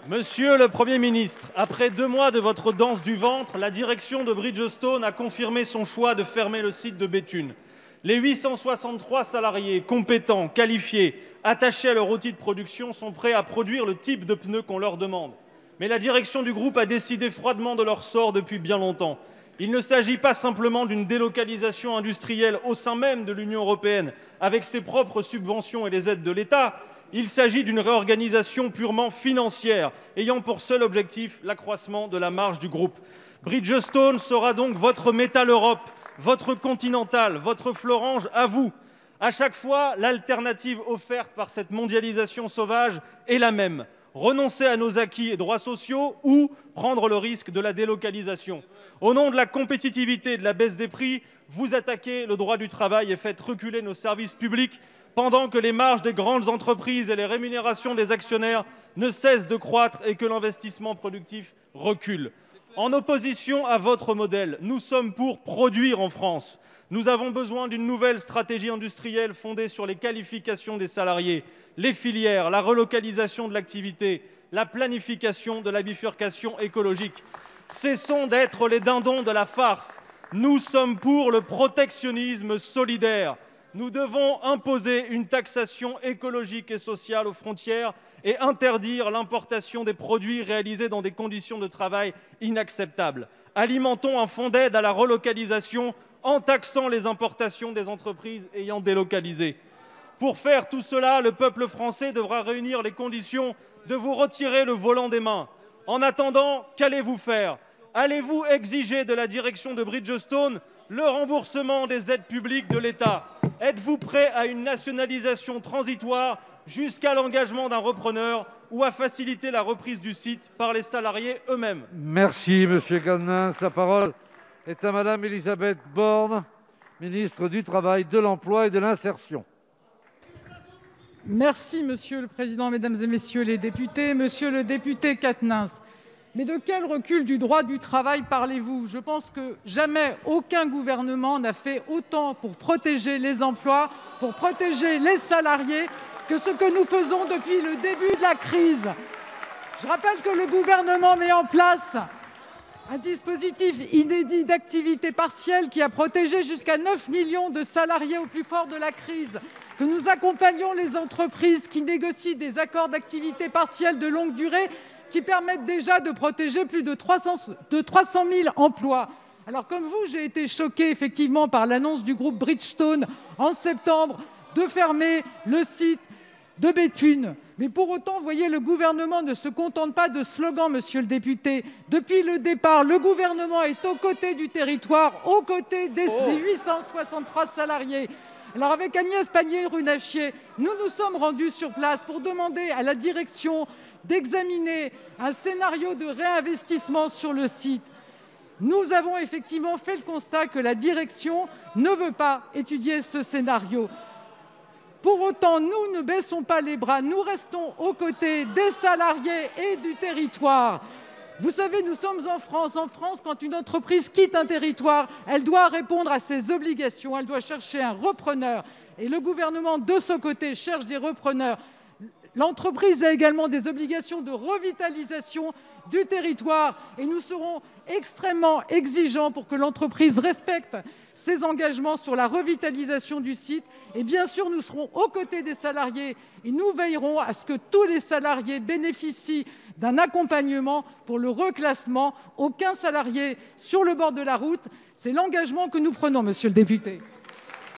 Monsieur le Premier ministre, après 2 mois de votre danse du ventre, la direction de Bridgestone a confirmé son choix de fermer le site de Béthune. Les 863 salariés compétents, qualifiés, attachés à leur outil de production sont prêts à produire le type de pneus qu'on leur demande. Mais la direction du groupe a décidé froidement de leur sort depuis bien longtemps. Il ne s'agit pas simplement d'une délocalisation industrielle au sein même de l'Union européenne, avec ses propres subventions et les aides de l'État. Il s'agit d'une réorganisation purement financière, ayant pour seul objectif l'accroissement de la marge du groupe. Bridgestone sera donc votre Métal Europe, votre Continental, votre Florange à vous. À chaque fois, l'alternative offerte par cette mondialisation sauvage est la même. Renoncer à nos acquis et droits sociaux ou prendre le risque de la délocalisation. Au nom de la compétitivité et de la baisse des prix, vous attaquez le droit du travail et faites reculer nos services publics pendant que les marges des grandes entreprises et les rémunérations des actionnaires ne cessent de croître et que l'investissement productif recule. En opposition à votre modèle, nous sommes pour produire en France. Nous avons besoin d'une nouvelle stratégie industrielle fondée sur les qualifications des salariés, les filières, la relocalisation de l'activité, la planification de la bifurcation écologique. Cessons d'être les dindons de la farce. Nous sommes pour le protectionnisme solidaire. Nous devons imposer une taxation écologique et sociale aux frontières et interdire l'importation des produits réalisés dans des conditions de travail inacceptables. Alimentons un fonds d'aide à la relocalisation en taxant les importations des entreprises ayant délocalisé. Pour faire tout cela, le peuple français devra réunir les conditions de vous retirer le volant des mains. En attendant, qu'allez-vous faire ? Allez-vous exiger de la direction de Bridgestone le remboursement des aides publiques de l'État ? Êtes-vous prêt à une nationalisation transitoire jusqu'à l'engagement d'un repreneur ou à faciliter la reprise du site par les salariés eux-mêmes ? Merci, Monsieur Cadenins. La parole est à Madame Elisabeth Borne, ministre du Travail, de l'Emploi et de l'Insertion. Merci, Monsieur le Président, Mesdames et Messieurs les députés. Monsieur le député Quatennens, mais de quel recul du droit du travail parlez-vous ? Je pense que jamais aucun gouvernement n'a fait autant pour protéger les emplois, pour protéger les salariés, que ce que nous faisons depuis le début de la crise. Je rappelle que le gouvernement met en place un dispositif inédit d'activité partielle qui a protégé jusqu'à 9 millions de salariés au plus fort de la crise, que nous accompagnons les entreprises qui négocient des accords d'activité partielle de longue durée qui permettent déjà de protéger plus de 300 000 emplois. Alors comme vous, j'ai été choquée effectivement par l'annonce du groupe Bridgestone en septembre de fermer le site de Béthune. Mais pour autant, vous voyez, le gouvernement ne se contente pas de slogans, monsieur le député. Depuis le départ, le gouvernement est aux côtés du territoire, aux côtés des 863 salariés. Alors avec Agnès Pannier-Runacher, nous nous sommes rendus sur place pour demander à la direction d'examiner un scénario de réinvestissement sur le site. Nous avons effectivement fait le constat que la direction ne veut pas étudier ce scénario. Pour autant, nous ne baissons pas les bras, nous restons aux côtés des salariés et du territoire. Vous savez, nous sommes en France. En France, quand une entreprise quitte un territoire, elle doit répondre à ses obligations, elle doit chercher un repreneur. Et le gouvernement, de ce côté, cherche des repreneurs. L'entreprise a également des obligations de revitalisation du territoire et nous serons extrêmement exigeants pour que l'entreprise respecte ses engagements sur la revitalisation du site. Et bien sûr, nous serons aux côtés des salariés et nous veillerons à ce que tous les salariés bénéficient d'un accompagnement pour le reclassement. Aucun salarié sur le bord de la route. C'est l'engagement que nous prenons, monsieur le député.